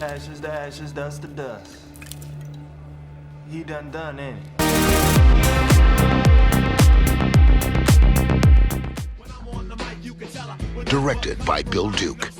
Ashes to ashes, dust to dust. He done, ain't it? Directed by Bill Duke.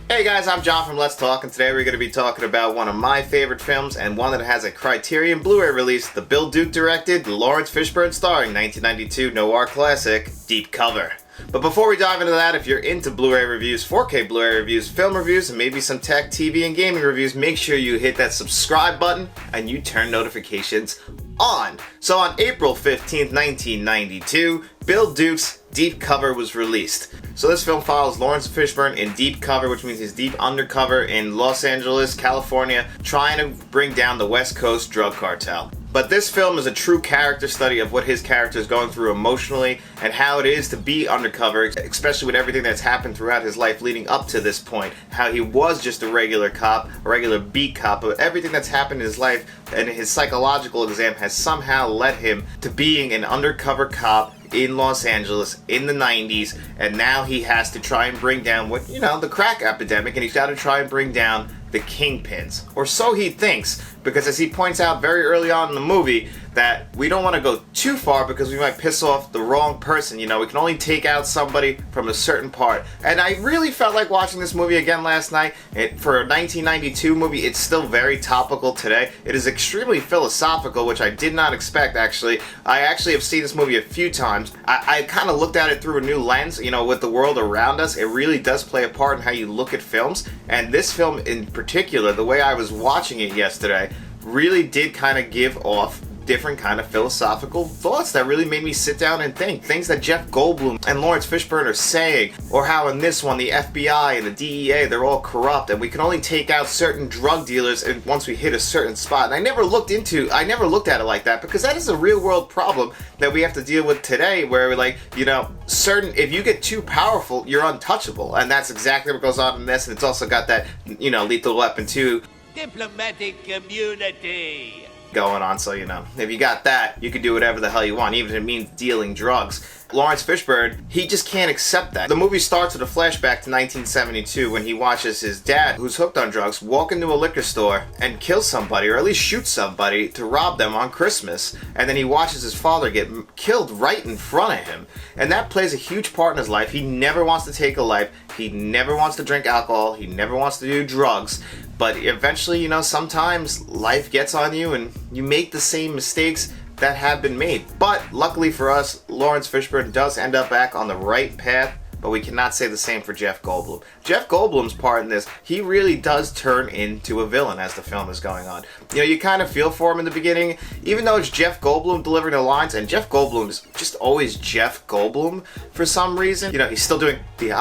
Hey guys, I'm John from Let's Talk, and today we're going to be talking about one of my favorite films and one that has a Criterion Blu-ray release, the Bill Duke directed, Lawrence Fishburne starring 1992 noir classic, Deep Cover. But before we dive into that, if you're into Blu-ray reviews, 4K Blu-ray reviews, film reviews, and maybe some tech, TV, and gaming reviews, make sure you hit that subscribe button and you turn notifications on. So on April 15th, 1992, Bill Duke's Deep Cover was released. So this film follows Lawrence Fishburne in deep cover, which means he's deep undercover in Los Angeles, California, trying to bring down the West Coast drug cartel. But this film is a true character study of what his character is going through emotionally and how it is to be undercover, especially with everything that's happened throughout his life leading up to this point. How he was just a regular cop, a regular beat cop, but everything that's happened in his life and his psychological exam has somehow led him to being an undercover cop in Los Angeles in the 90s, and now he has to try and bring down the crack epidemic, and he's got to try and bring down the kingpins. Or so he thinks, because as he points out very early on in the movie, that we don't want to go too far because we might piss off the wrong person. We can only take out somebody from a certain part. And I really felt like watching this movie again last night. For a 1992 movie, it's still very topical today. It is extremely philosophical, which I did not expect, actually. I actually have seen this movie a few times. I kind of looked at it through a new lens, with the world around us. It really does play a part in how you look at films. And this film in particular, the way I was watching it yesterday, really did kind of give off different kind of philosophical thoughts that really made me sit down and think. Things that Jeff Goldblum and Lawrence Fishburne are saying, or how in this one the FBI and the DEA, they're all corrupt and we can only take out certain drug dealers and once we hit a certain spot. And I never looked at it like that, because that is a real world problem that we have to deal with today, where if you get too powerful, you're untouchable. And that's exactly what goes on in this. And it's also got that, Lethal Weapon 2 diplomatic community going on, so if you got that, you can do whatever the hell you want, even if it means dealing drugs. Lawrence Fishburne, he just can't accept that. The movie starts with a flashback to 1972 when he watches his dad, who's hooked on drugs, walk into a liquor store and kill somebody, or at least shoot somebody to rob them on Christmas. And then he watches his father get killed right in front of him. And that plays a huge part in his life. He never wants to take a life. He never wants to drink alcohol. He never wants to do drugs. But eventually, sometimes life gets on you and you make the same mistakes that have been made. But luckily for us, Lawrence Fishburne does end up back on the right path, but we cannot say the same for Jeff Goldblum. Jeff Goldblum's part in this, he really does turn into a villain as the film is going on. You kind of feel for him in the beginning, even though it's Jeff Goldblum delivering the lines, and Jeff Goldblum is just always Jeff Goldblum for some reason. He's still doing the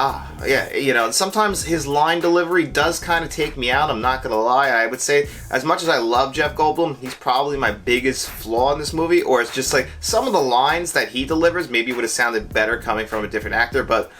sometimes his line delivery does kind of take me out, I'm not gonna lie. I would say, as much as I love Jeff Goldblum, he's probably my biggest flaw in this movie, or it's just like some of the lines that he delivers maybe would have sounded better coming from a different actor, but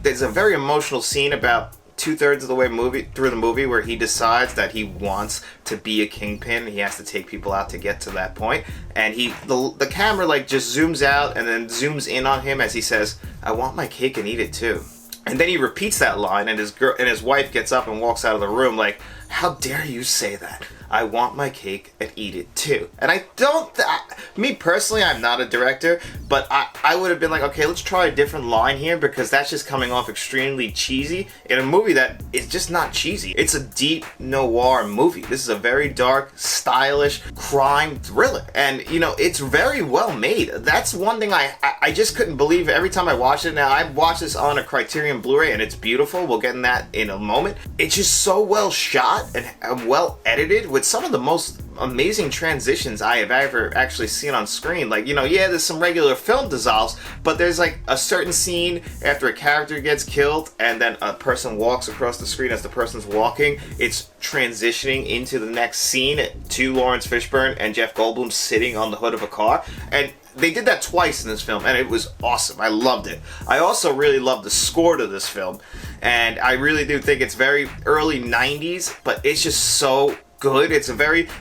there's a very emotional scene about 2/3 of the way through the movie where he decides that he wants to be a kingpin. He has to take people out to get to that point, and the camera just zooms out and then zooms in on him as he says, "I want my cake and eat it too." And then he repeats that line, and his wife gets up and walks out of the room like, "How dare you say that? I want my cake and eat it too." And me personally, I'm not a director, but I would have been like, okay, let's try a different line here, because that's just coming off extremely cheesy in a movie that is just not cheesy. It's a deep noir movie. This is a very dark, stylish crime thriller, and it's very well made. That's one thing I just couldn't believe every time I watched it. Now, I've watched this on a Criterion Blu-ray and it's beautiful. We'll get in that in a moment. It's just so well shot and well edited, with some of the most amazing transitions I have ever actually seen on screen. There's some regular film dissolves, but there's a certain scene after a character gets killed and then a person walks across the screen. As the person's walking, it's transitioning into the next scene to Lawrence Fishburne and Jeff Goldblum sitting on the hood of a car. And they did that twice in this film, and it was awesome. I loved it. I also really loved the score to this film, and I really do think it's very early 90s, but it's just so good. It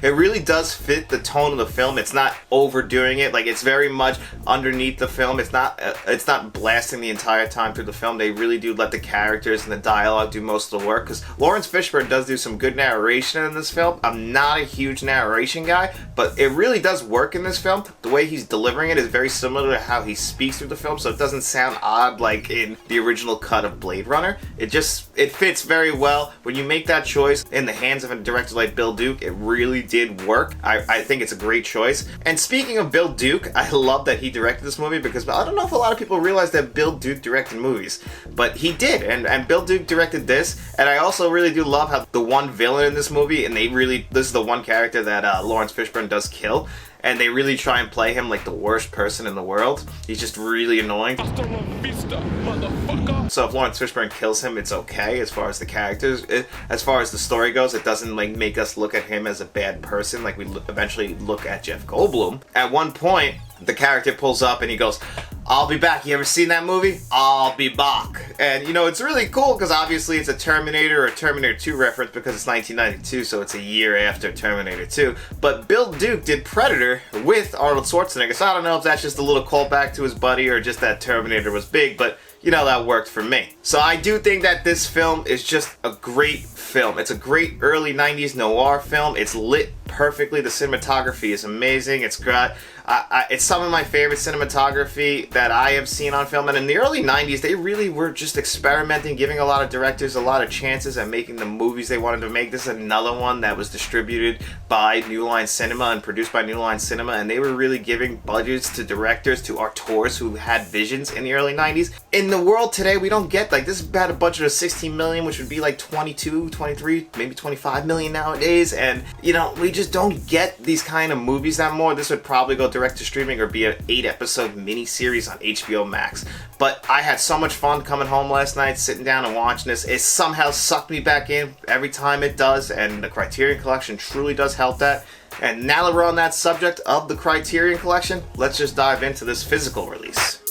really does fit the tone of the film. It's not overdoing it. Like, it's very much underneath the film. It's not blasting the entire time through the film. They really do let the characters and the dialogue do most of the work, because Lawrence Fishburne does do some good narration in this film. I'm not a huge narration guy, but it really does work in this film. The way he's delivering it is very similar to how he speaks through the film, so it doesn't sound odd like in the original cut of Blade Runner. It fits very well. When you make that choice in the hands of a director like Bill Duke, it really did work. I think it's a great choice. And speaking of Bill Duke, I love that he directed this movie, because I don't know if a lot of people realize that Bill Duke directed movies, but he did, and Bill Duke directed this. And I also really do love how the one villain in this movie, and this is the one character that Lawrence Fishburne does kill, and they really try and play him like the worst person in the world. He's just really annoying. So if Lawrence Fishburne kills him, it's okay as far as the characters. As far as the story goes, it doesn't like make us look at him as a bad person like we eventually look at Jeff Goldblum. At one point, the character pulls up and he goes, "I'll be back." You ever seen that movie? I'll be back. And, you know, it's really cool because obviously it's a Terminator or Terminator 2 reference because it's 1992, so it's a year after Terminator 2. But Bill Duke did Predator with Arnold Schwarzenegger, so I don't know if that's just a little callback to his buddy or just that Terminator was big, but, you know, that worked for me. So I do think that this film is just a great film. It's a great early 90s noir film. It's lit perfectly. The cinematography is amazing. It's got... it's some of my favorite cinematography that I have seen on film, and in the early 90s they really were just experimenting, giving a lot of directors a lot of chances at making the movies they wanted to make. This is another one that was distributed by New Line Cinema and produced by New Line Cinema, and they were really giving budgets to directors, to auteurs who had visions in the early 90s. In the world today, we don't get, like, this had a budget of 16 million, which would be like 22, 23, maybe 25 million nowadays, and, you know, we just don't get these kind of movies that more. This would probably go direct to streaming or be an 8-episode miniseries on HBO Max. But I had so much fun coming home last night, sitting down and watching this. It somehow sucked me back in every time it does, and the Criterion Collection truly does help that. And now that we're on that subject of the Criterion Collection, let's just dive into this physical release.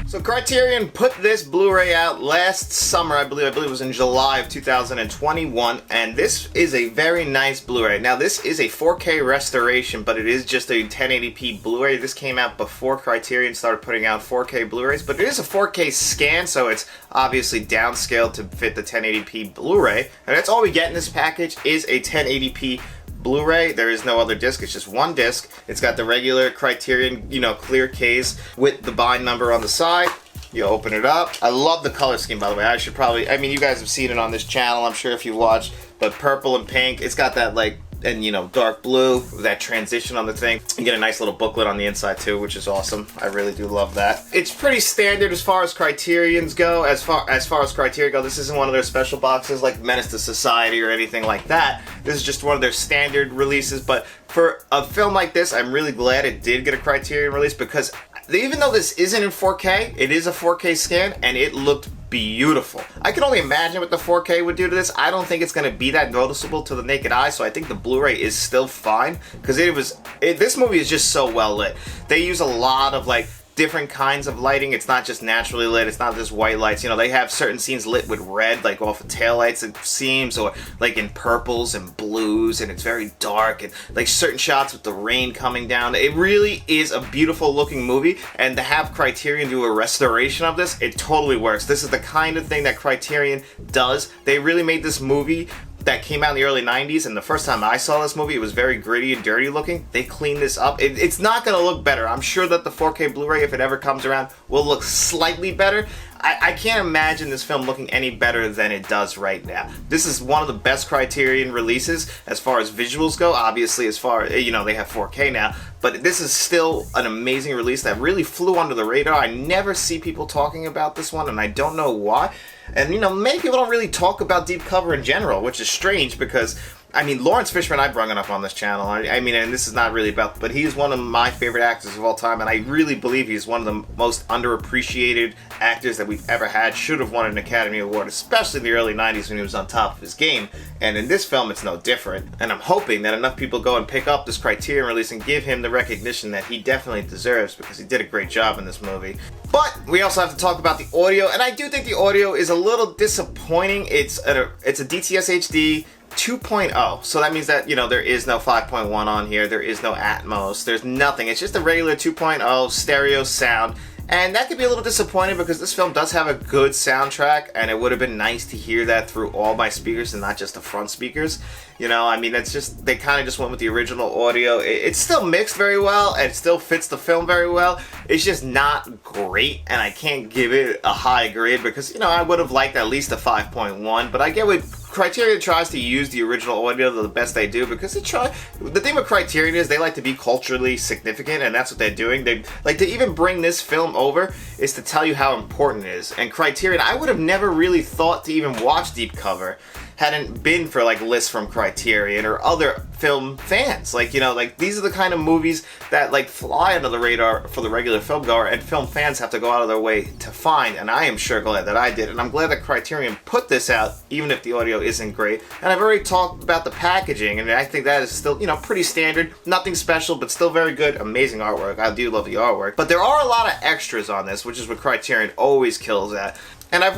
So Criterion put this Blu-ray out last summer, I believe it was in July of 2021, and this is a very nice Blu-ray. Now this is a 4K restoration, but it is just a 1080p Blu-ray. This came out before Criterion started putting out 4K Blu-rays, but it is a 4K scan, so it's obviously downscaled to fit the 1080p Blu-ray. And that's all we get in this package is a 1080p Blu-ray. There is no other disc. It's just one disc. It's got the regular Criterion, you know, clear case with the bind number on the side. You open it up. I love the color scheme, by the way. I mean, you guys have seen it on this channel, I'm sure, if you watch, but purple and pink. It's got that, like, and, you know, dark blue, that transition on the thing. You get a nice little booklet on the inside too, which is awesome. I really do love that. It's pretty standard as far as Criterions go. As far as Criterion go, this isn't one of their special boxes like Menace to Society or anything like that. This is just one of their standard releases, but for a film like this, I'm really glad it did get a Criterion release, because even though this isn't in 4K, it is a 4K scan, and it looked beautiful. I can only imagine what the 4K would do to this. I don't think it's going to be that noticeable to the naked eye, so I think the Blu-ray is still fine, because this movie is just so well lit. They use a lot of, like, different kinds of lighting. It's not just naturally lit. It's not just white lights. You know, they have certain scenes lit with red, like off of taillights, it seems, or like in purples and blues, and it's very dark, and like certain shots with the rain coming down. It really is a beautiful looking movie, and to have Criterion do a restoration of this, it totally works. This is the kind of thing that Criterion does. They really made this movie that came out in the early 90s, and the first time I saw this movie, it was very gritty and dirty looking. They cleaned this up. It's not going to look better. I'm sure that the 4K Blu-ray, if it ever comes around, will look slightly better. I can't imagine this film looking any better than it does right now. This is one of the best Criterion releases as far as visuals go. Obviously, as far, you know, they have 4K now, but this is still an amazing release that really flew under the radar. I never see people talking about this one, and I don't know why. And, you know, many people don't really talk about deep cover in general, which is strange because, I mean, Lawrence Fishburne, I brought it up on this channel. I mean, and this is not really about, but he's one of my favorite actors of all time, and I really believe he's one of the most underappreciated actors that we've ever had. Should have won an Academy Award, especially in the early 90s when he was on top of his game. And in this film, it's no different. And I'm hoping that enough people go and pick up this Criterion release and give him the recognition that he definitely deserves, because he did a great job in this movie. But we also have to talk about the audio, and I do think the audio is a little disappointing. It's a DTS HD 2.0. So that means that, you know, there is no 5.1 on here. There is no Atmos. There's nothing. It's just a regular 2.0 stereo sound. And that could be a little disappointing because this film does have a good soundtrack, and it would have been nice to hear that through all my speakers and not just the front speakers. You know, I mean, it's just, they kind of just went with the original audio. It's still mixed very well, and it still fits the film very well. It's just not great, and I can't give it a high grade because, you know, I would have liked at least a 5.1, but I get what Criterion tries to use the original audio the best they do because they try. The thing with Criterion is they like to be culturally significant, and that's what they're doing. They like to even bring this film over is to tell you how important it is. And Criterion, I would have never really thought to even watch Deep Cover hadn't been for like lists from Criterion or other film fans. Like, you know, like these are the kind of movies that like fly under the radar for the regular film goer, and film fans have to go out of their way to find, and I am sure glad that I did, and I'm glad that Criterion put this out even if the audio isn't great. And I've already talked about the packaging, and I think that is still, you know, pretty standard, nothing special, but still very good, amazing artwork. I do love the artwork, but there are a lot of extras on this, which is what Criterion always kills at. And I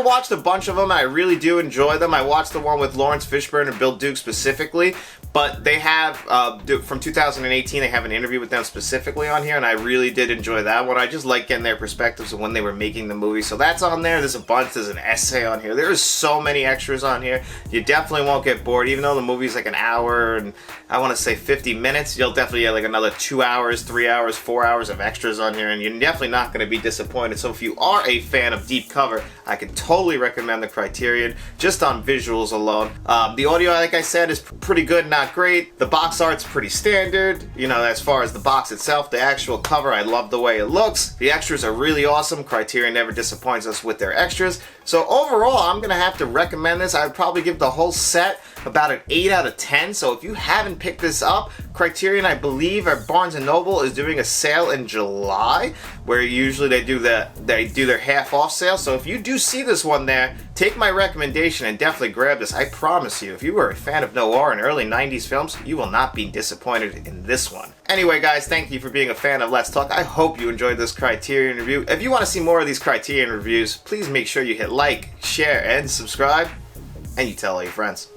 watched a bunch of them, and I really do enjoy them. I watched the one with Lawrence Fishburne and Bill Duke specifically, but they have, from 2018, they have an interview with them specifically on here, and I really did enjoy that one. I just like getting their perspectives of when they were making the movie, so that's on there. There's a bunch, there's an essay on here. There is so many extras on here. You definitely won't get bored, even though the movie's like an hour and I want to say 50 minutes. You'll definitely get like another 2 hours, 3 hours, 4 hours of extras on here, and you're definitely not going to be disappointed. So if you are a fan of Deep Cover, I could totally recommend the Criterion just on visuals alone. The audio, like I said, is pretty good, not great. The box art's pretty standard. You know, as far as the box itself, the actual cover, I love the way it looks. The extras are really awesome. Criterion never disappoints us with their extras. So overall, I'm going to have to recommend this. I would probably give the whole set about an 8 out of 10. So if you haven't picked this up, Criterion, I believe, at Barnes & Noble is doing a sale in July, where usually they do their half off sale. So if you do see this one there, take my recommendation and definitely grab this. I promise you, if you were a fan of noir and early 90s films, you will not be disappointed in this one. Anyway, guys, thank you for being a fan of Let's Talk. I hope you enjoyed this Criterion review. If you want to see more of these Criterion reviews, please make sure you hit like, share, and subscribe, and you tell all your friends.